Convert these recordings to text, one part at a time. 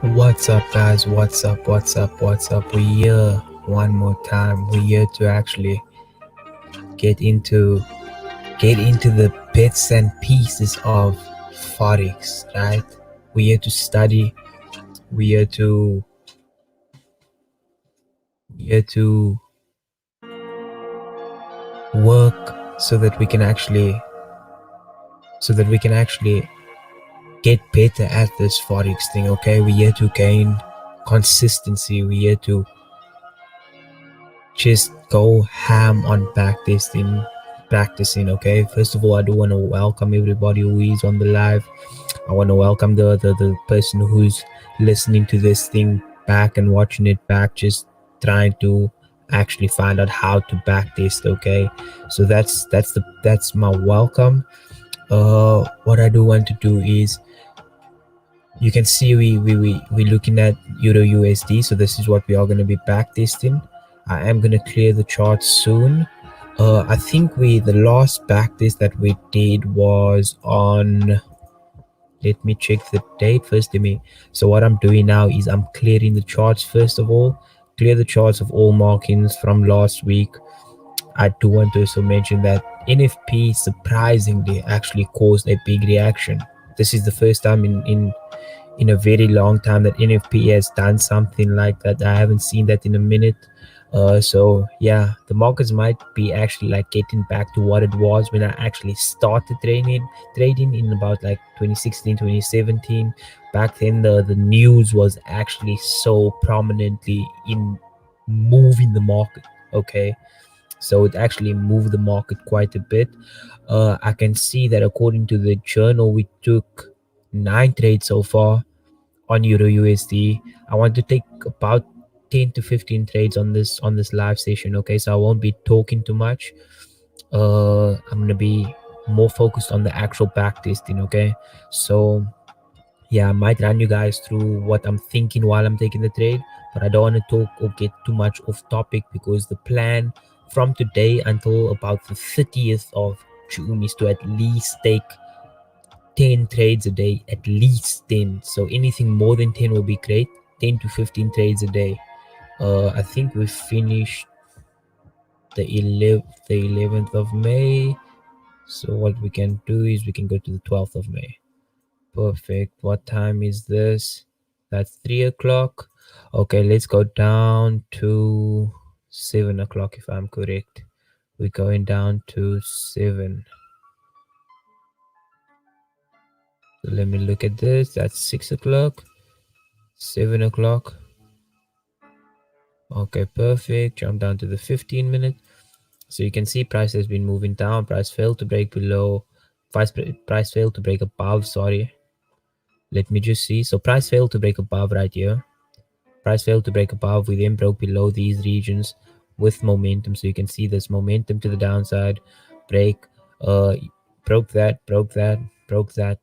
What's up, guys? What's up? We're here one more time. We're here to actually get into the bits and pieces of Forex, right? We're here to study. We're here to we're here to work so that we can actually get better at this Forex thing. Okay, we're here to gain consistency. We're here to just go ham on practicing. Okay, first of all, I do want to welcome everybody who is on the live. I want to welcome the person who's listening to this thing back and watching it back, just trying to actually find out how to backtest. Okay, so that's my welcome. What I do want to do is, you can see we looking at Euro USD. So this is what we are going to be backtesting. I am going to clear the chart soon. I think the last backtest that we did was on, let me check the date first. So what I'm doing now is I'm clearing the charts. First of all, clear the charts of all markings from last week. I do want to also mention that NFP surprisingly actually caused a big reaction. This is the first time in a very long time that NFP has done something like that. I haven't seen that in a minute. So yeah, the markets might be actually like getting back to what it was when I actually started trading in about like 2016, 2017. Back then the news was actually so prominently in moving the market. Okay, so it actually moved the market quite a bit. I can see that according to the journal, we took 9 trades so far on Euro USD. I want to take about 10 to 15 trades on this live session. Okay, so I won't be talking too much. I'm gonna be more focused on the actual back testing. Okay, so yeah, I might run you guys through what I'm thinking while I'm taking the trade, but I don't want to talk or get too much off topic, because the plan from today until about the 30th of June is to at least take 10 trades a day, at least 10. So anything more than 10 will be great. 10 to 15 trades a day. I think we finished the 11th of May. So what we can do is we can go to the 12th of May. Perfect. What time is this? That's 3 o'clock. Okay, let's go down to 7 o'clock if I'm correct. We're going down to 7. So let me look at this. That's 6 o'clock. 7 o'clock. Okay, perfect. Jump down to the 15-minute. So you can see price has been moving down. Price failed to break below. Price failed to break above. Sorry. Let me just see. So price failed to break above right here. Price failed to break above. We then broke below these regions with momentum. So you can see this momentum to the downside. Break. Broke that. Broke that. Broke that.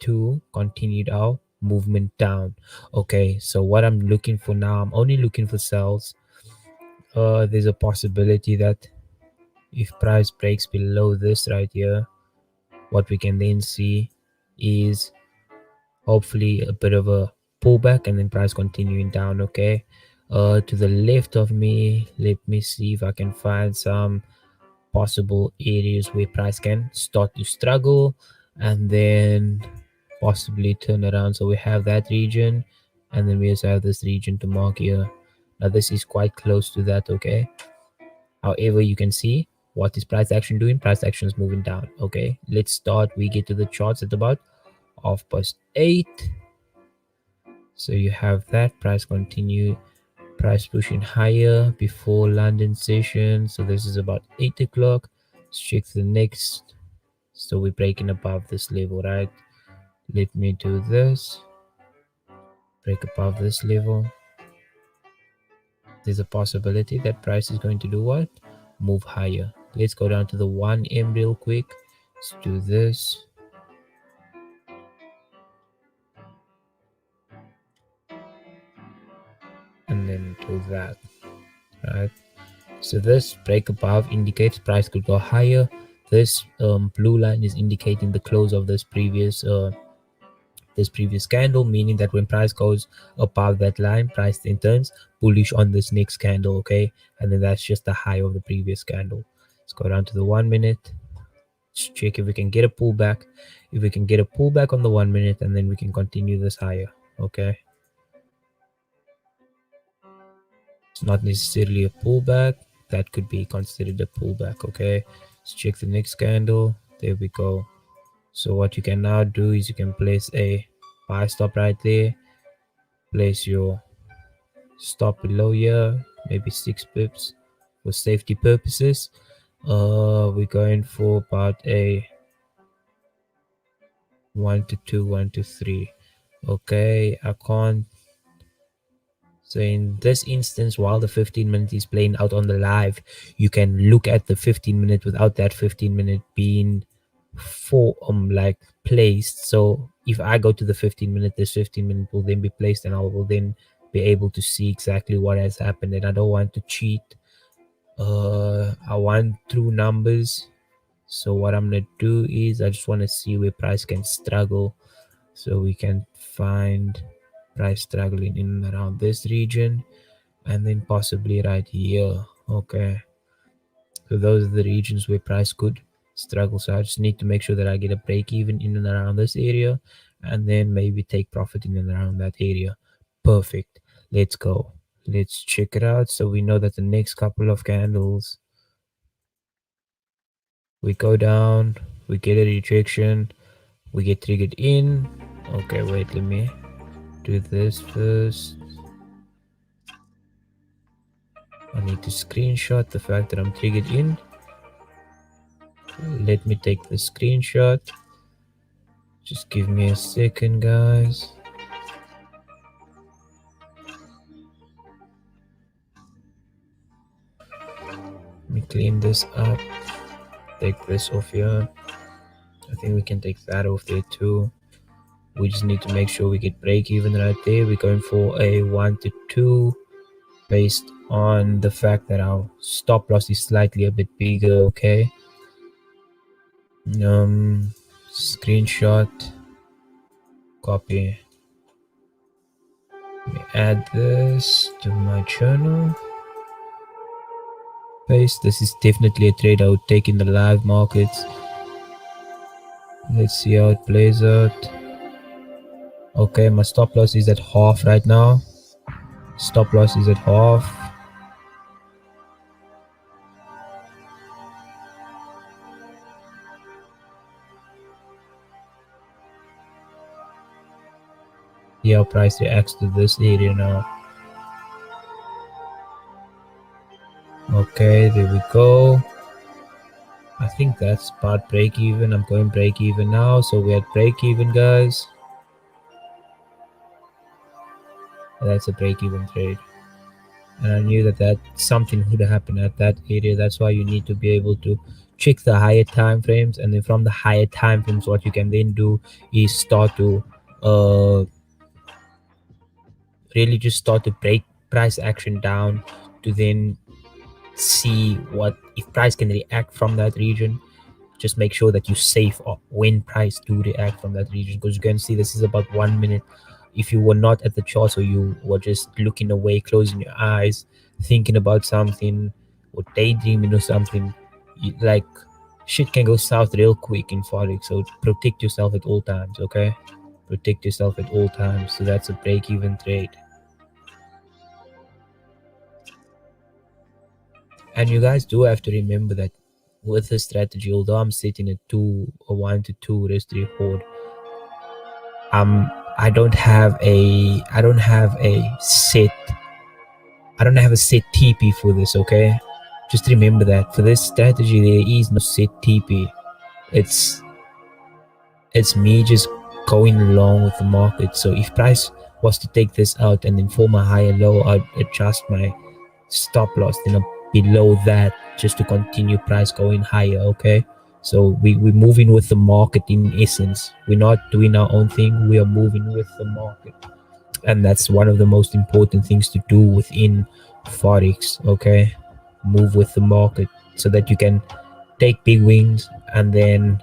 Two. Continued our movement down. Okay. So what I'm looking for now, I'm only looking for sells. There's a possibility that if price breaks below this right here, what we can then see is hopefully a bit of a pullback and then price continuing down. Okay, to the left of me, let me see if I can find some possible areas where price can start to struggle and then possibly turn around. So we have that region, and then we also have this region to mark here. Now this is quite close to that. Okay, however, you can see what is price action doing. Price action is moving down. Okay, let's start. We get to the charts at about 8:30. So you have that price continue, price pushing higher before London session. So this is about 8 o'clock. Let's check the next. So we're breaking above this level, right? Let me do this. Break above this level. There's a possibility that price is going to do what? Move higher. Let's go down to the 1M real quick. Let's do this. And then do that, right? So this break above indicates price could go higher. This blue line is indicating the close of this this previous candle, meaning that when price goes above that line, price then turns bullish on this next candle, okay? And then that's just the high of the previous candle. Let's go down to the 1 minute. Let's check if we can get a pullback. If we can get a pullback on the 1 minute, and then we can continue this higher, okay? It's not necessarily a pullback. That could be considered a pullback, okay? Let's check the next candle. There we go. So what you can now do is you can place a buy stop right there. Place your stop below here, maybe 6 pips for safety purposes. We're going for about a 1 to 2, 1 to 3. Okay, I can't. So in this instance, while the 15-minute is playing out on the live, you can look at the 15-minute without that 15-minute being like placed. So if I go to the 15-minute, this 15-minute will then be placed, and I will then be able to see exactly what has happened. And I don't want to cheat. I want true numbers. So what I'm gonna do is I just want to see where price can struggle, so we can find price struggling in and around this region, and then possibly right here. Okay, so those are the regions where price could struggle. So I just need to make sure that I get a break even in and around this area, and then maybe take profit in and around that area. Perfect. Let's go. Let's check it out. So we know that the next couple of candles, we go down, we get a rejection, we get triggered in. Okay, wait, let me do this first. I need to screenshot the fact that I'm triggered in. Let me take the screenshot. Just give me a second, guys. Let me clean this up. Take this off here. I think we can take that off there too. We just need to make sure we get break even right there. We're going for a 1 to 2 based on the fact that our stop loss is slightly a bit bigger. Okay, screenshot, copy. Let me add this to my journal. Paste. This is definitely a trade I would take in the live markets. Let's see how it plays out. Okay, my stop loss is at half right now. Stop loss is at half. See how price reacts to this area now. Okay, there we go. I think that's about break even. I'm going break even now. So we're at break even, guys. That's a break even trade. And I knew that something would happen at that area. That's why you need to be able to check the higher time frames, and then from the higher time frames, what you can then do is start to really just start to break price action down to then see what if price can react from that region. Just make sure that you safe up when price do react from that region, because you can see this is about 1 minute. If you were not at the chart, or you were just looking away, closing your eyes, thinking about something or daydreaming or something, like shit can go south real quick in Forex. So protect yourself at all times. Okay, protect yourself at all times. So that's a break-even trade. And you guys do have to remember that with the strategy, although I'm sitting at 1 to 2 risk reward, I don't have a set TP for this. Okay, just remember that for this strategy there is no set TP. It's me just going along with the market. So if price was to take this out and then form a higher low, I'd adjust my stop loss then below that, just to continue price going higher. Okay, so we're moving with the market. In essence, we're not doing our own thing, we are moving with the market, and that's one of the most important things to do within Forex. Okay, move with the market so that you can take big wins, and then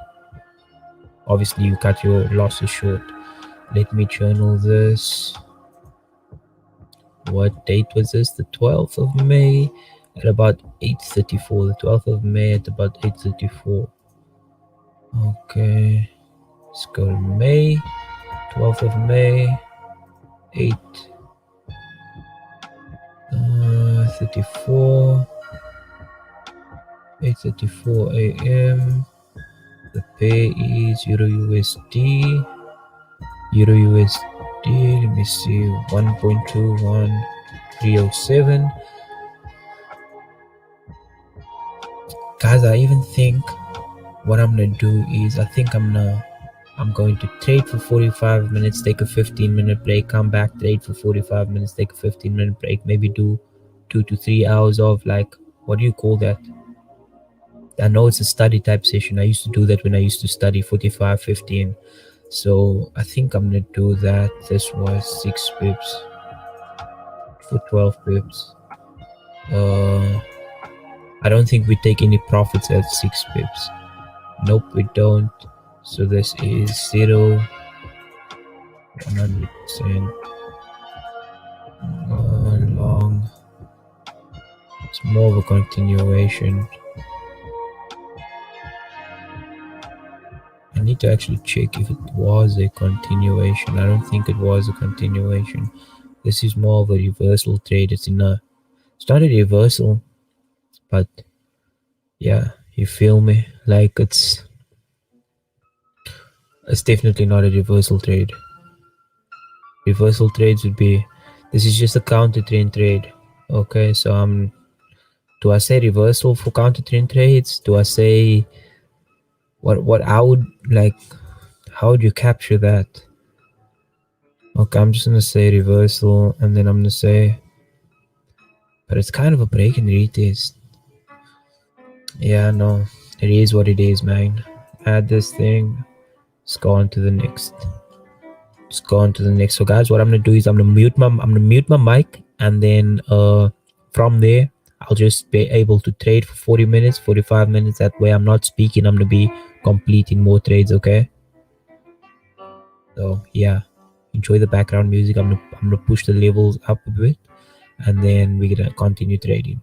obviously you cut your losses short. Let me journal this. What date was this? The 12th of May at about 8:34. The 12th of May at about 8:34. Okay, let's go to May. 12th of May, 8:34. 8:34 a.m. The pay is Euro USD. Euro USD. Let me see. 1.21307. Guys, I even think what I'm gonna do is I'm going to trade for 45 minutes, take a 15-minute break, come back, trade for 45 minutes, take a 15-minute break, maybe do 2 to 3 hours of, like, what do you call that? I know it's a study type session. I used to do that when I used to study 45, 15. So I think I'm gonna do that. This was 6 pips for 12 pips. I don't think we take any profits at 6 pips. Nope, we don't. So this is 0, 100%. Long. It's more of a continuation. I need to actually check if it was a continuation. I don't think it was a continuation. This is more of a reversal trade. It's not a reversal, but yeah, you feel me? Like it's definitely not a reversal trade. Reversal trades would be, this is just a counter trend trade. Okay, so do I say reversal for counter trend trades? Do I say what I would like? How would you capture that? Okay, I'm just gonna say reversal, and then I'm gonna say, but it's kind of a break and retest. Yeah, no, it is what it is, man. Add this thing. Let's go on to the next. Let's go on to the next. So, guys, what I'm gonna do is I'm gonna mute my mic, and then from there I'll just be able to trade for 40 minutes, 45 minutes. That way, I'm not speaking. I'm gonna be completing more trades. Okay. So yeah, enjoy the background music. I'm gonna push the levels up a bit, and then we're gonna continue trading.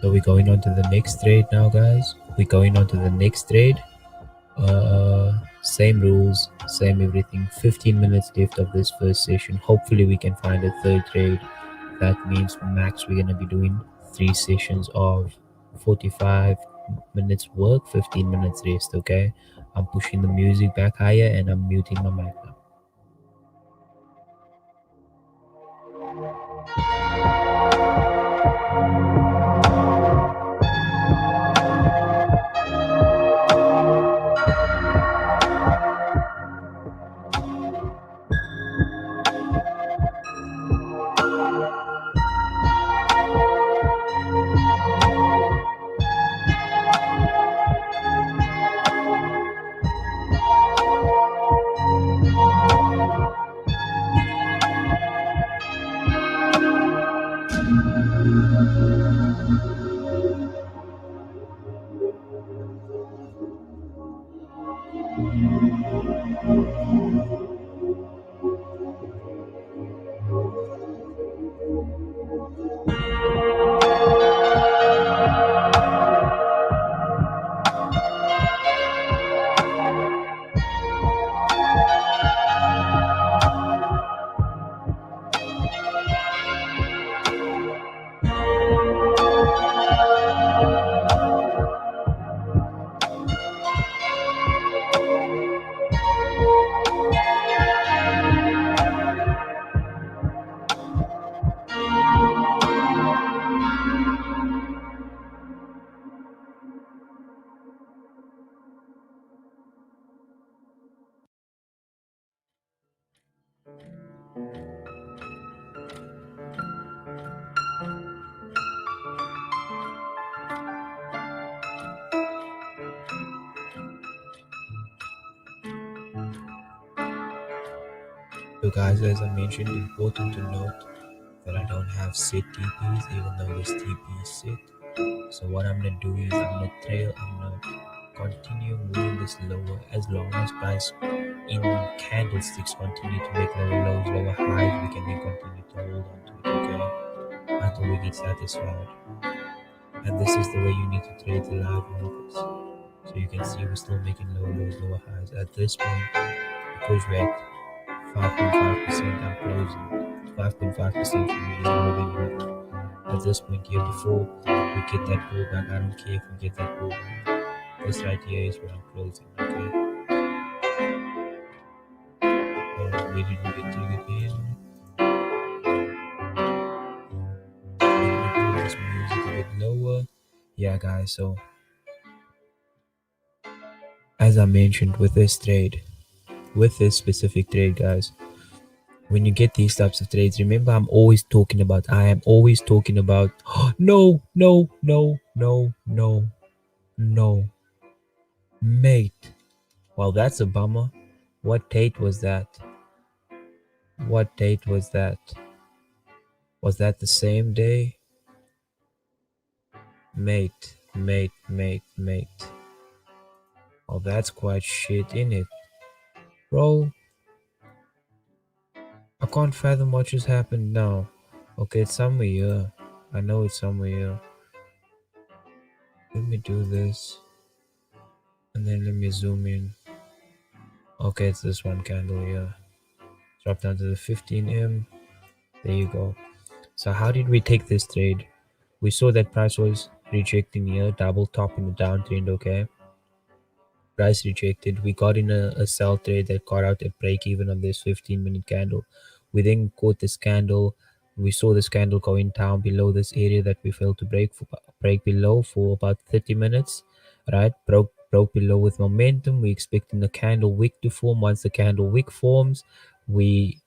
So we're going on to the next trade now, guys. We're going on to the next trade. Same rules, same everything. 15 minutes left of this first session. Hopefully we can find a third trade. That means max we're gonna be doing 3 sessions of 45 minutes work, 15 minutes rest. Okay, I'm pushing the music back higher and I'm muting my mic now. So guys, as I mentioned, important to note that I don't have set TPs even though this TP is set. So what I'm gonna do is I'm gonna continue moving this lower as long as price in candlesticks continue to make lower lows, lower highs, we can then continue to hold on to it, okay? Until we get satisfied. And this is the way you need to trade the live markets. So you can see we're still making lower lows, lower highs. At this point, because we're at 5.5%, I'm closing 5.5% from the moving. At this point here, before we get that pullback, I don't care if we get that pullback. This right here is where I'm closing. Okay. Oh, we didn't get triggered in. Let me put this music a bit lower. Yeah, guys. So as I mentioned with this trade, with this specific trade, guys, when you get these types of trades, remember I am always talking about no, no, no, no, no, no, mate. Well, that's a bummer. What date was that? What date was that? Was that the same day? Mate. Oh, that's quite shit, in it, bro. I can't fathom what just happened now. Okay, it's somewhere here. I know it's somewhere here. Let me do this, and then let me zoom in. Okay, it's this one candle here. Drop down to the 15M. There you go. So how did we take this trade? We saw that price was rejecting here, double top in the downtrend. Okay, price rejected. We got in a sell trade that got out a break even on this 15-minute candle. We then caught this candle. We saw this candle going down below this area that we failed to break below for about 30 minutes. Right, broke below with momentum. We expecting the candle wick to form. Once the candle wick forms, we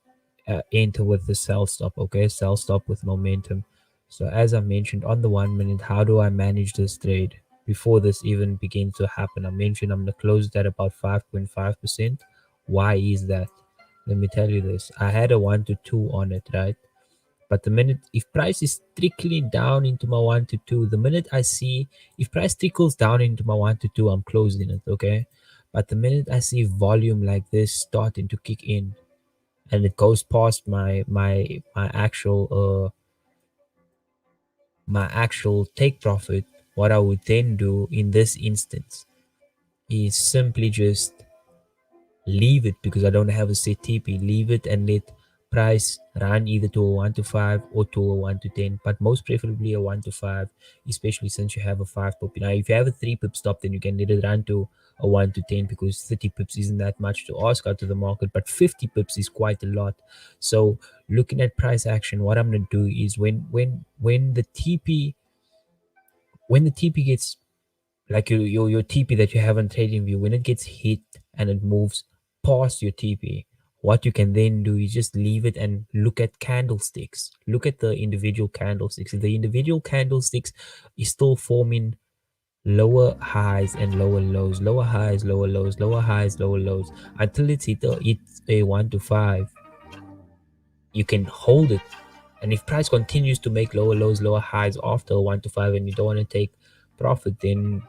enter with the sell stop. Okay, sell stop with momentum. So as I mentioned on the 1 minute, how do I manage this trade? Before this even begins to happen, I mentioned I'm gonna close it at about 5.5%. Why is that? Let me tell you this. I had a 1 to 2 on it, right? But the minute, if price is trickling down into my 1 to 2, the minute I see, if price trickles down into my 1 to 2, I'm closing it, okay? But the minute I see volume like this starting to kick in, and it goes past my actual take profit, what I would then do in this instance is simply just leave it, because I don't have a set TP. Leave it and let price run either to a 1 to 5 or to a 1 to 10, but most preferably a 1 to 5, especially since you have a 5 pip. Now, if you have a 3 pip stop, then you can let it run to a 1 to 10, because 30 pips isn't that much to ask out of the market, but 50 pips is quite a lot. So looking at price action, what I'm going to do is when the TP gets, like your TP that you have on TradingView, when it gets hit and it moves past your TP, what you can then do is just leave it and look at candlesticks. Look at the individual candlesticks. If the individual candlesticks is still forming lower highs and lower lows, lower highs, lower lows, lower highs, lower lows, until it's a 1 to 5, you can hold it. And if price continues to make lower lows, lower highs after a 1 to 5, and you don't want to take profit, then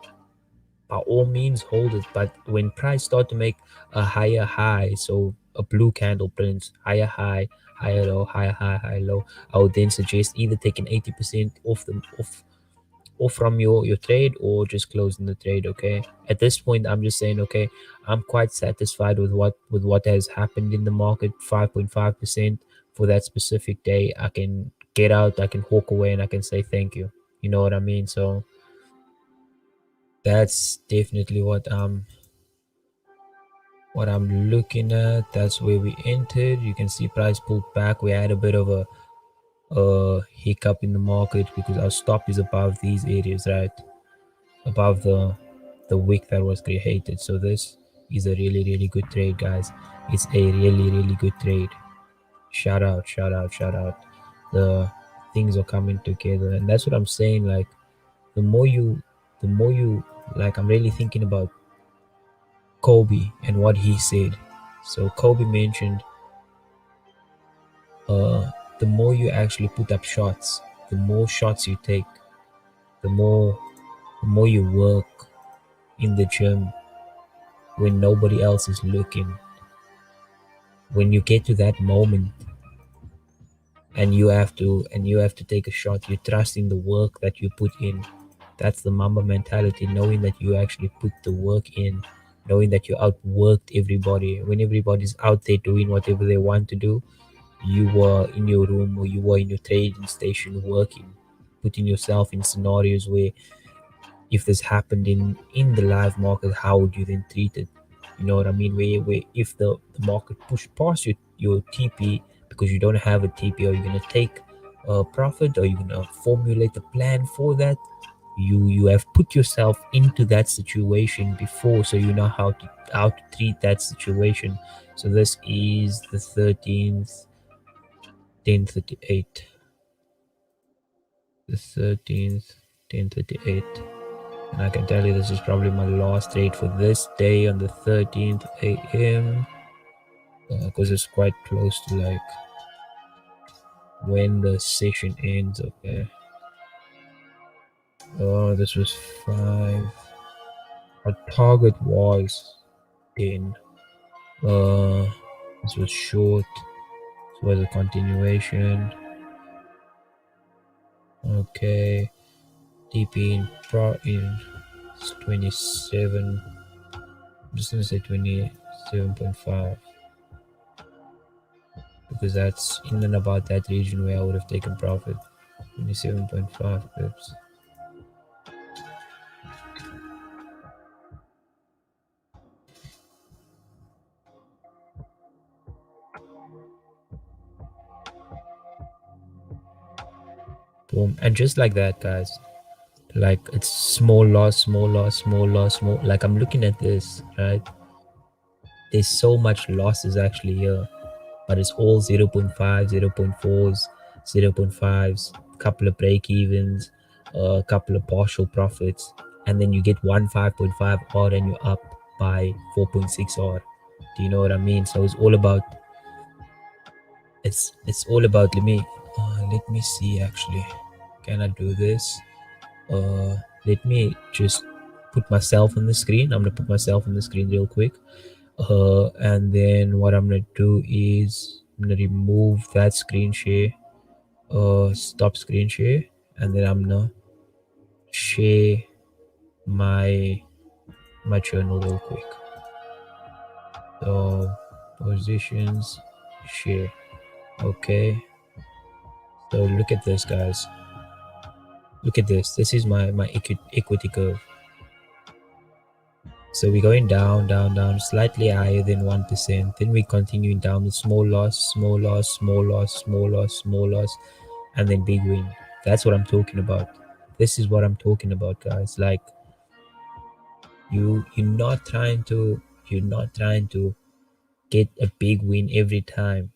by all means hold it. But when price start to make a higher high, so a blue candle prints higher high, higher low, higher high, higher low, I would then suggest either taking 80% off from your trade, or just closing the trade. Okay, at this point I'm just saying, okay, I'm quite satisfied with what has happened in the market. 5.5% for that specific day. I can get out, I can walk away, and I can say thank you. You know what I mean? So that's definitely what I'm looking at. That's where we entered. You can see price pulled back. We had a bit of a hiccup in the market because our stop is above these areas, right? Above the wick that was created. So this is a really good trade, guys. It's a really good trade. Shout out, shout out, shout out. The things are coming together, and that's what I'm saying. Like the more you like, I'm really thinking about Kobe and what he said. So Kobe mentioned, the more you actually put up shots, the more shots you take, the more the more you work in the gym when nobody else is looking. When you get to that moment and you have to take a shot, you trust in the work that you put in. That's the Mamba mentality, knowing that you actually put the work in, knowing that you outworked everybody. When everybody's out there doing whatever they want to do, you were in your room or you were in your trading station working, putting yourself in scenarios where if this happened in the live market, how would you then treat it? You know what I mean? Where if the market pushed past your TP because you don't have a TP, are you gonna take a profit? Are you gonna formulate a plan for that? You have put yourself into that situation before, so you know how to treat that situation. So this is the 13th, 10:38. The 13th, 10:38. And I can tell you this is probably my last trade for this day on the 13th a.m. Because it's quite close to like when the session ends. Okay. Oh, this was 5. Our target was 10. This was short. This was a continuation. Okay. TP in 27. I'm just gonna say 27.5 because that's in and about that region where I would have taken profit. 27.5 pips. Boom. And just like that, guys, like it's small loss, small loss, small loss, small. Like I'm looking at this, right? There's so much losses actually here, but it's all 0.5, 0.4s, 0.5s, couple of break evens, a couple of partial profits, and then you get one 5.5 odd and you're up by 4.6 odd. Do you know what I mean? So it's all about let me see actually. Can I do this? Let me just put myself on the screen. I'm gonna put myself on the screen real quick. And then what I'm gonna do is I'm gonna remove that screen share. Stop screen share, and then I'm gonna share my journal real quick. So positions, share. Okay. So look at this, guys. Look at this. This is my equity curve. So we're going down, down, down, slightly higher than 1%. Then we're continuing down with small loss, small loss, small loss, small loss, small loss, and then big win. That's what I'm talking about. This is what I'm talking about, guys. Like you're not trying to get a big win every time.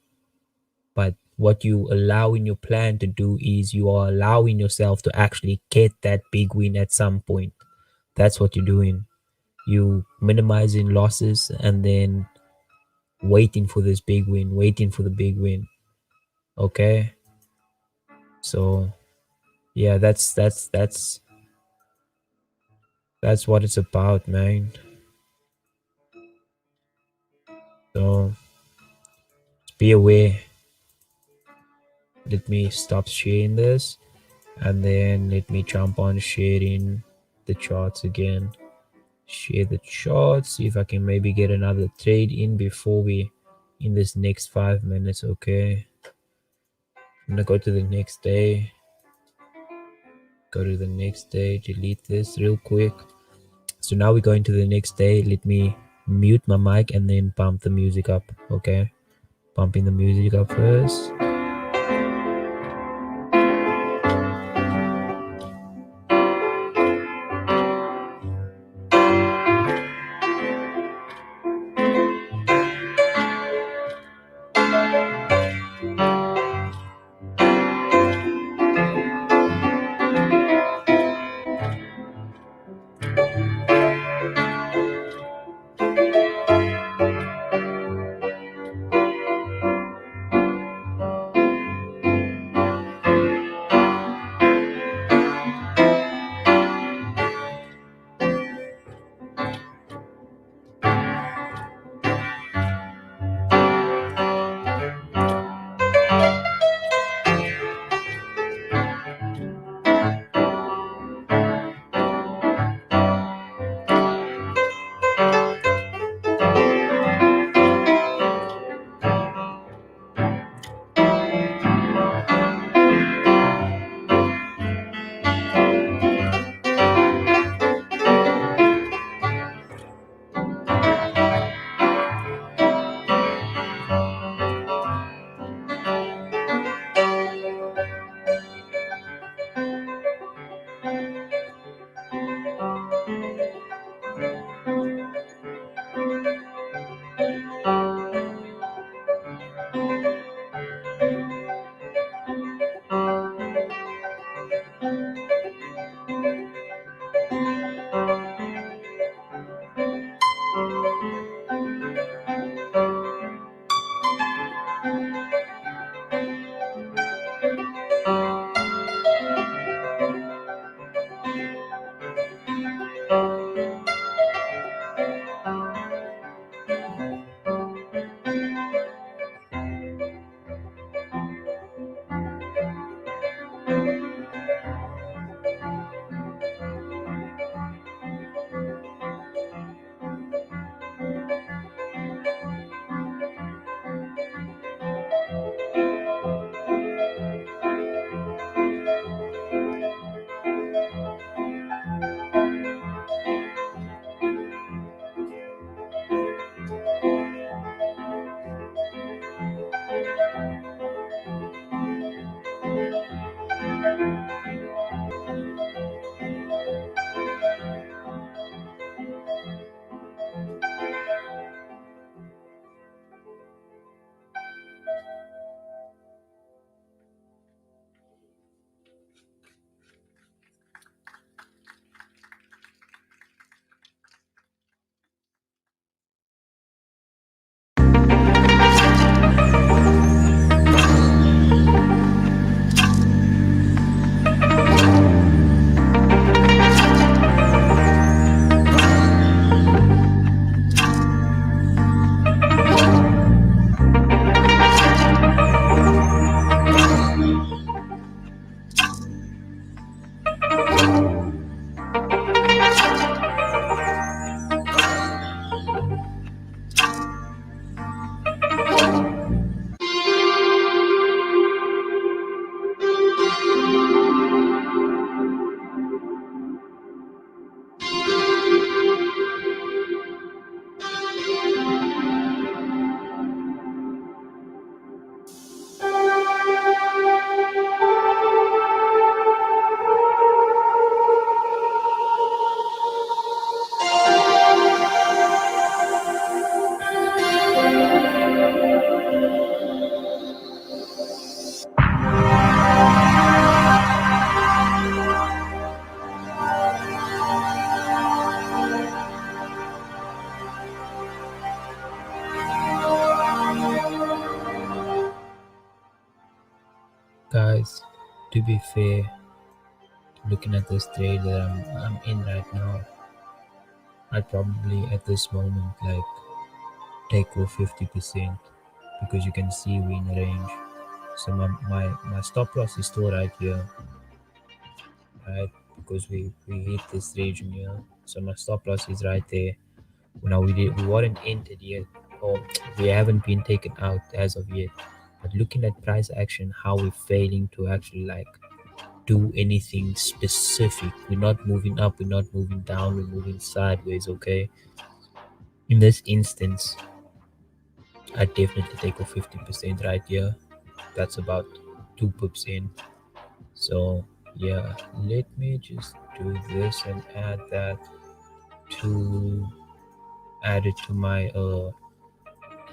But what you allow in your plan to do is you are allowing yourself to actually get that big win at some point. That's what you're doing. You minimizing losses and then waiting for this big win, waiting for the big win. Okay. So yeah, that's what it's about, man. So be aware. Let me stop sharing this and then let me jump on sharing the charts again. Share the charts, see if I can maybe get another trade in before we in this next 5 minutes. Okay, I'm gonna go to the next day, delete this real quick. So now we're going to the next day. Let me mute my mic and then pump the music up. Okay, pumping the music up first. guys, to be fair, looking at this trade that I'm in right now, I'd probably at this moment like take off 50% because you can see we in range. So my stop loss is still right here, right? Because we hit this region here. So my stop loss is right there. Now we weren't entered yet, or we haven't been taken out as of yet. But looking at price action, how we're failing to actually like do anything specific. We're not moving up, we're not moving down, we're moving sideways, okay? In this instance, I definitely take a 50% right here. That's about 2 pips in. So yeah, let me just do this and to add it to my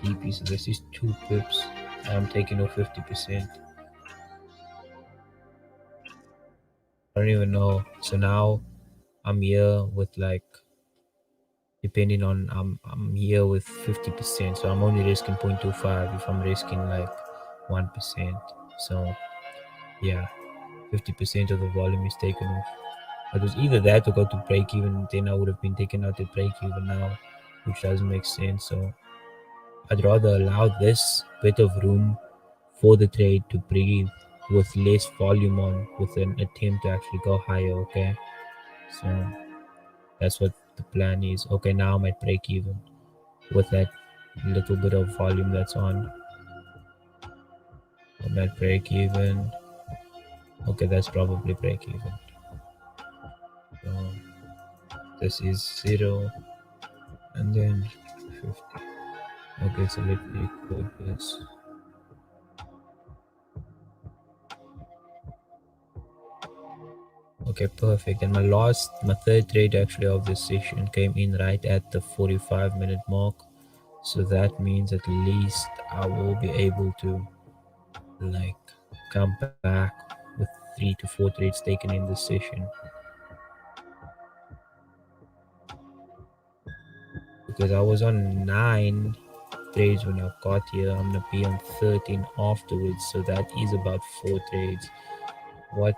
EP. So this is 2 pips. I'm taking off 50%. I don't even know. So now I'm here with like depending on I'm here with 50%. So I'm only risking 0.25 if I'm risking like 1%. So yeah, 50% of the volume is taken off. It was either that or go to break even, then I would have been taken out at break even now, which doesn't make sense. So I'd rather allow this bit of room for the trade to breathe with less volume on, with an attempt to actually go higher. Okay, so that's what the plan is. Okay, now I'm at break even with that little bit of volume that's on. I'm at break even. Okay, that's probably break even. So this is 0 and then 50. Okay, so let me code this. Okay, perfect. And my third trade actually of this session came in right at the 45-minute mark. So that means at least I will be able to like come back with 3 to 4 trades taken in this session. Because I was on 9 trades when I got here. I'm gonna be on 13 afterwards. So that is about 4 trades. What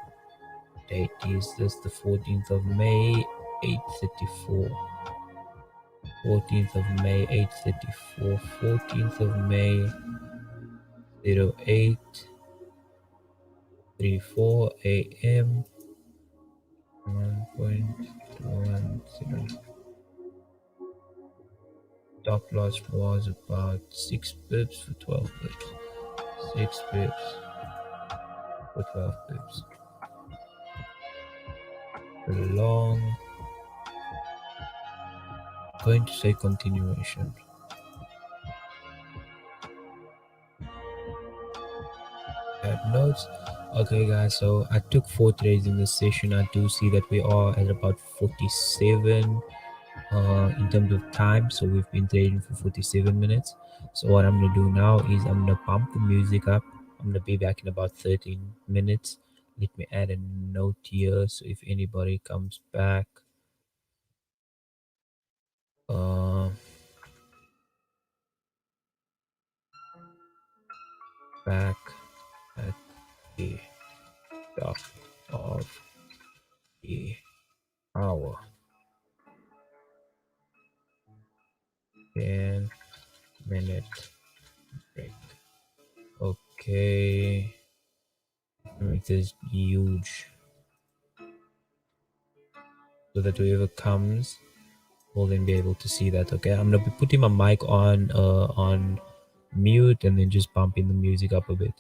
date is this? The 14th of May, 8:34. 14th of May, 8:34. 14th of May, 08:34 a.m. 1.10. Top loss was about 6 pips for 12 pips. 6 pips for 12 pips. Long. Going to say continuation. Add notes. Okay, guys. So I took 4 trades in this session. I do see that we are at about 47 in terms of time. So we've been trading for 47 minutes. So what I'm gonna do now is I'm gonna pump the music up. I'm gonna be back in about 13 minutes. Let me add a note here so if anybody comes uh back at the top of the hour, 10-minute break. Okay, make this huge so that whoever comes will then be able to see that. Okay, I'm gonna be putting my mic on mute and then just bumping the music up a bit.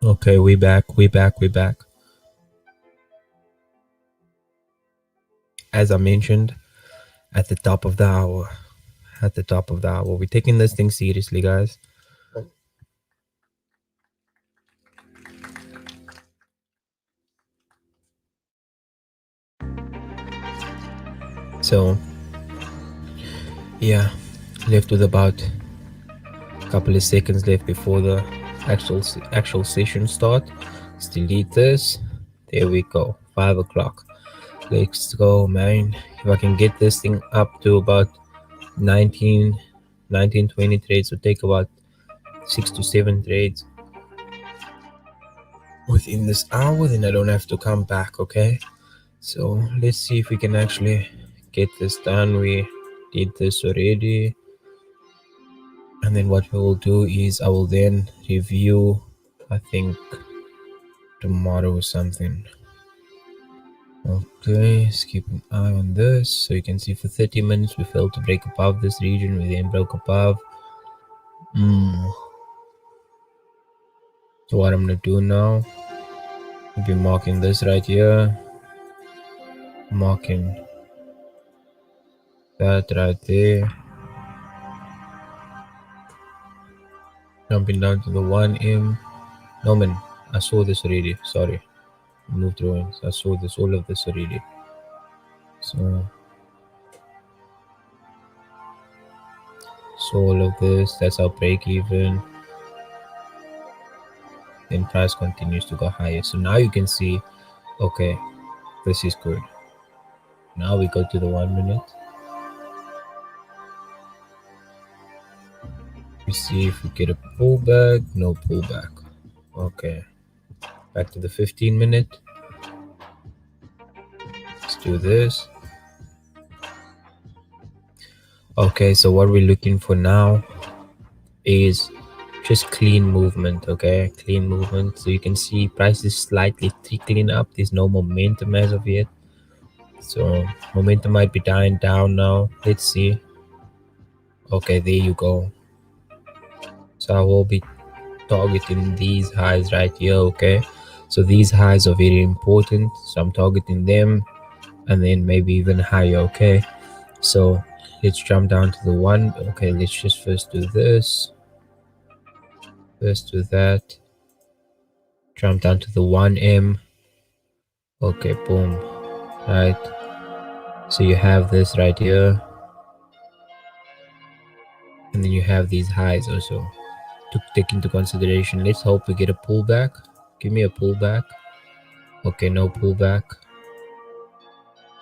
Okay, we back. As I mentioned at the top of the hour, we're taking this thing seriously, guys. So, yeah, left with about a couple of seconds left before the actual session start. Let's delete this. There we go. 5 o'clock. Let's go, man. If I can get this thing up to about 19, 19, 20 trades. So take about 6 to 7 trades within this hour, then I don't have to come back. Okay, so let's see if we can actually get this done. We did this already, and then what we will do is I will then review, I think tomorrow or something. Okay, let's keep an eye on this. So you can see for 30 minutes we failed to break above this region. We then broke above. So what I'm gonna do now, I'll be marking this right here, marking that right there, jumping down to the 1M. No man, I saw this already. Sorry, move drawings. I saw this, all of this already. So all of this. That's our break even. Then price continues to go higher. So now you can see, okay, this is good. Now we go to the 1 minute. We see if we get a pullback. No pullback. Okay, back to the 15 minute. Let's do this. Okay, so what we're looking for now is just clean movement. Okay, clean movement. So you can see price is slightly trickling up. There's no momentum as of yet, so momentum might be dying down now. Let's see. Okay, there you go. So I will be targeting these highs right here. Okay, so these highs are very important, so I'm targeting them, and then maybe even higher. Okay, so let's jump down to the 1. Okay, let's just first do this, first do that, jump down to the 1M. Okay, boom. Right, so you have this right here, and then you have these highs also to take into consideration. Let's hope we get a pullback. Give me a pullback. Okay, no pullback,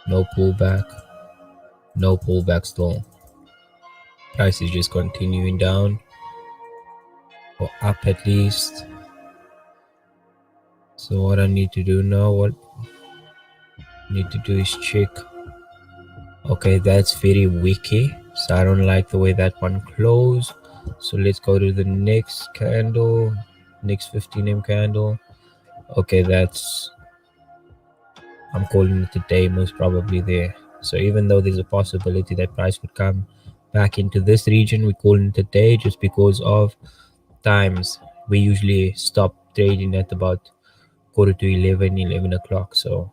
no pullback, no pullback still. Price is just continuing down or up at least. So what I need to do now, what I need to do is check. Okay, that's very wicky, so I don't like the way that one closed. So let's go to the next candle, next 15M candle. Okay, that's, I'm calling it a day most probably there. So even though there's a possibility that price would come back into this region, we call it a day just because of times. We usually stop trading at about quarter to 11 o'clock. So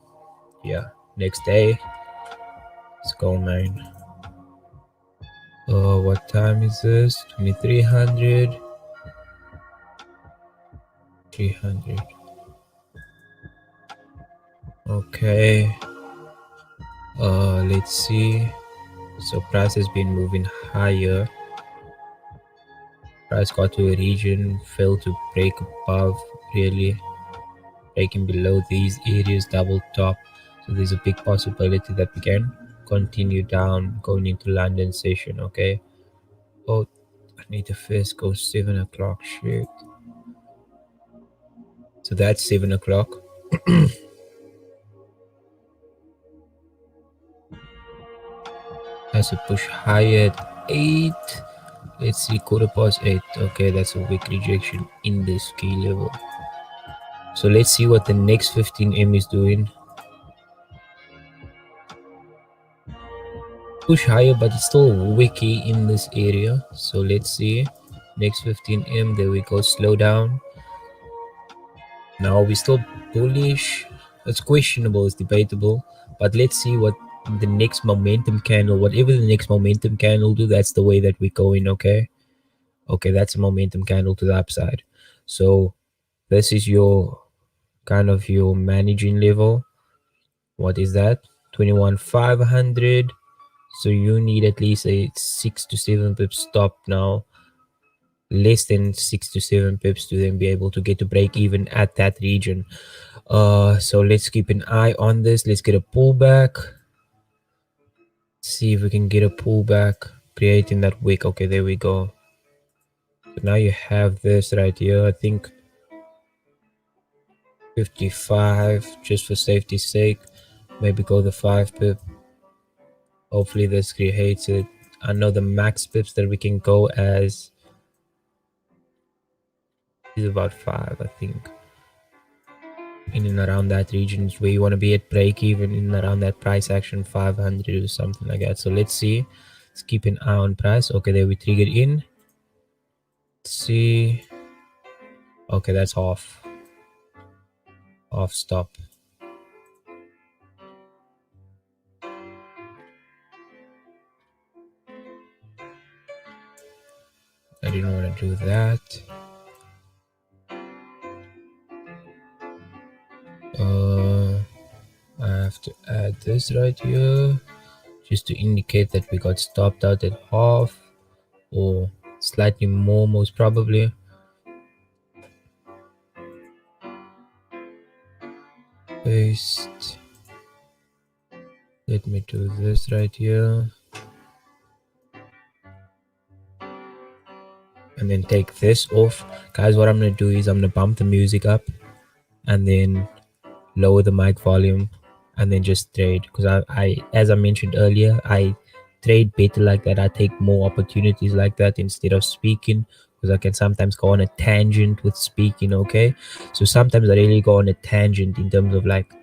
yeah, next day, let's go, man. What time is this? 2300, 300. Okay, let's see. So price has been moving higher. Price got to a region, failed to break above, really breaking below these areas, double top. So there's a big possibility that we can continue down going into London session. Okay, oh, I need to first go 7 o'clock. Shit, so that's 7 o'clock. Has a push higher at 8. Let's see, quarter past 8. Okay, that's a weak rejection in this key level. So let's see what the next 15M is doing. Push higher, but it's still wicky in this area. So let's see, next 15M. There we go, slow down. Now we're still bullish. It's questionable, it's debatable, but let's see what the next momentum candle, whatever the next momentum candle do, that's the way that we're going. Okay, that's a momentum candle to the upside. So this is your kind of your managing level. What is that? 21,500. So you need at least a 6 to 7 pips stop now, less than 6 to 7 pips to then be able to get to break even at that region. So let's keep an eye on this. Let's get a pullback, see if we can get a pullback, creating that wick. Okay, there we go. So now you have this right here. I think 55 just for safety's sake. Maybe go the 5 pip. Hopefully this creates it. I know the max pips that we can go as is about 5, I think. In and around that region is where you want to be at break even, in and around that price action 500 or something like that. So let's see. Let's keep an eye on price. Okay, there we triggered in. Let's see. Okay, that's off. Off stop. I didn't want to do that. I have to add this right here just to indicate that we got stopped out at half or slightly more, most probably. Paste. Let me do this right here and then take this off. Guys, what I'm gonna do is I'm gonna bump the music up and then lower the mic volume and then just trade, because I as I mentioned earlier, I trade better like that. I take more opportunities like that instead of speaking, because I can sometimes go on a tangent with speaking. Okay, so sometimes I really go on a tangent in terms of like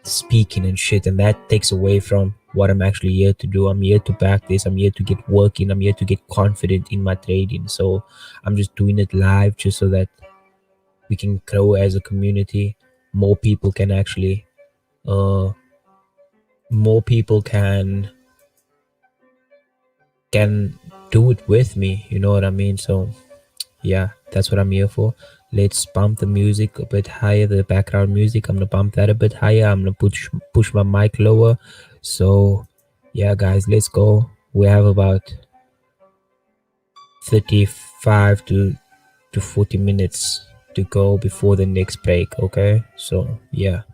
speaking and shit, and that takes away from what I'm actually here to do. I'm here to back this, I'm here to get working, I'm here to get confident in my trading. So I'm just doing it live just so that we can grow as a community. More people can actually uh more people can do it with me, you know what I mean? So yeah, that's what I'm here for. Let's bump the music a bit higher, the background music. I'm gonna bump that a bit higher. I'm gonna push my mic lower. So yeah guys, let's go. We have about 35 to 40 minutes to go before the next break. Okay, so yeah.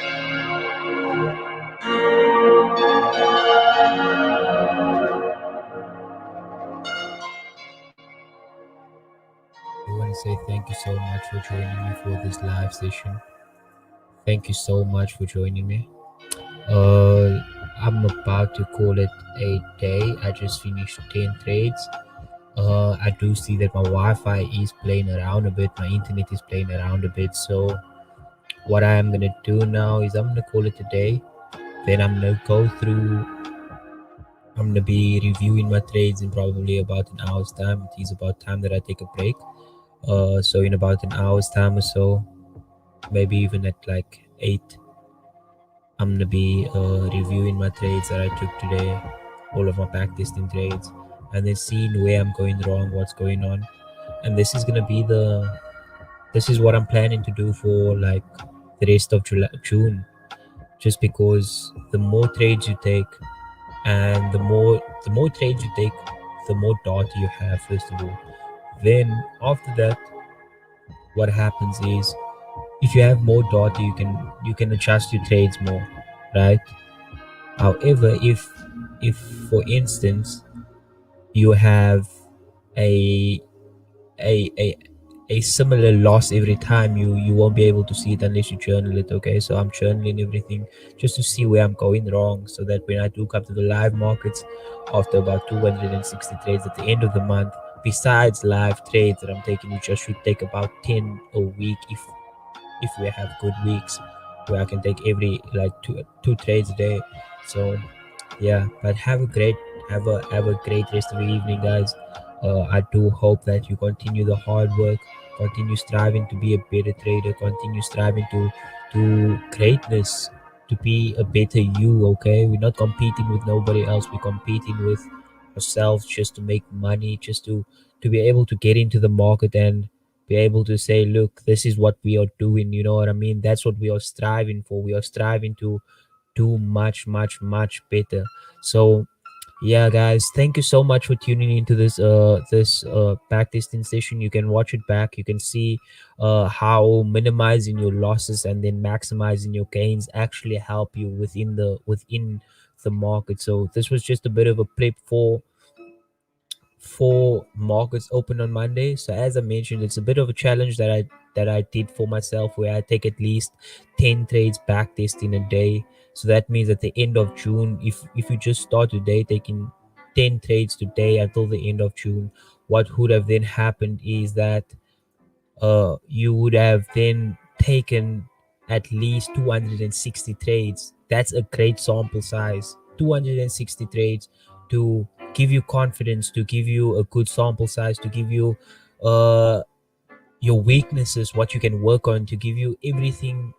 I want to say thank you so much for joining me for this live session. Thank you so much for joining me. Uh, I'm about to call it a day. I just finished 10 trades. I do see that my Wi-Fi is playing around a bit. My internet is playing around a bit. So what I am gonna do now is I'm gonna call it a day. Then I'm gonna go through. I'm gonna be reviewing my trades in probably about an hour's time. It is about time that I take a break. So in about an hour's time or so, maybe even at like 8, I'm gonna be reviewing my trades that I took today, all of my backtesting trades, and then seeing where I'm going wrong, what's going on. And this is what I'm planning to do for like the rest of June, just because the more trades you take, and the more trades you take, the more data you have. First of all, then after that, what happens is if you have more data, you can adjust your trades more, right? However, if for instance you have a a a a similar loss every time, you won't be able to see it unless you journal it. Okay, so I'm journaling everything just to see where I'm going wrong, so that when I do come to the live markets after about 260 trades at the end of the month, besides live trades that I'm taking, which I should take about 10 a week if we have good weeks where I can take every like two trades a day. So yeah, but have a great rest of the evening, guys. I do hope that you continue the hard work, continue striving to be a better trader, continue striving to greatness, to be a better you. Okay, we're not competing with nobody else, we're competing with ourselves, just to make money, just to be able to get into the market and be able to say, look, this is what we are doing. You know what I mean? That's what we are striving for. We are striving to do much, much, much better. So yeah, guys, thank you so much for tuning into this backtesting session. You can watch it back. You can see how minimizing your losses and then maximizing your gains actually help you within the market. So this was just a bit of a prep for markets open on Monday. So as I mentioned, it's a bit of a challenge that I did for myself, where I take at least 10 trades back test in a day. So that means at the end of June, if you just start today taking 10 trades today until the end of June, what would have then happened is that you would have then taken at least 260 trades. That's a great sample size. 260 trades to give you confidence, to give you a good sample size, to give you uh your weaknesses, what you can work on, to give you everything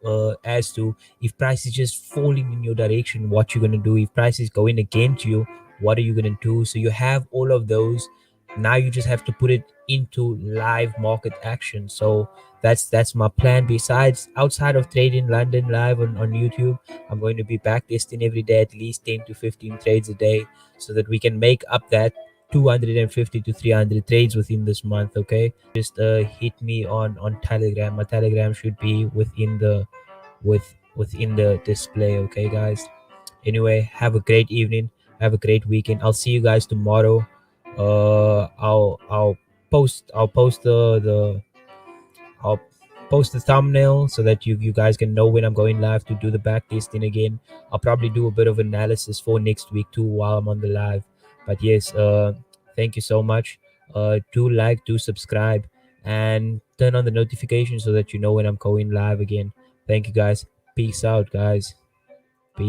as to if price is just falling in your direction, what you're going to do. If price is going against you, what are you going to do? So you have all of those. Now you just have to put it into live market action. So that's my plan. Besides, outside of trading London live on YouTube, I'm going to be back testing every day at least 10 to 15 trades a day, so that we can make up that 250 to 300 trades within this month. Okay, just hit me on Telegram. My Telegram should be within the display. Okay, guys. Anyway, have a great evening. Have a great weekend. I'll see you guys tomorrow. I'll post I'll post the thumbnail so that you guys can know when I'm going live to do the back testing again. I'll probably do a bit of analysis for next week too while I'm on the live. But yes, thank you so much. Do like, do subscribe, and turn on the notifications so that you know when I'm going live again. Thank you, guys. Peace out, guys.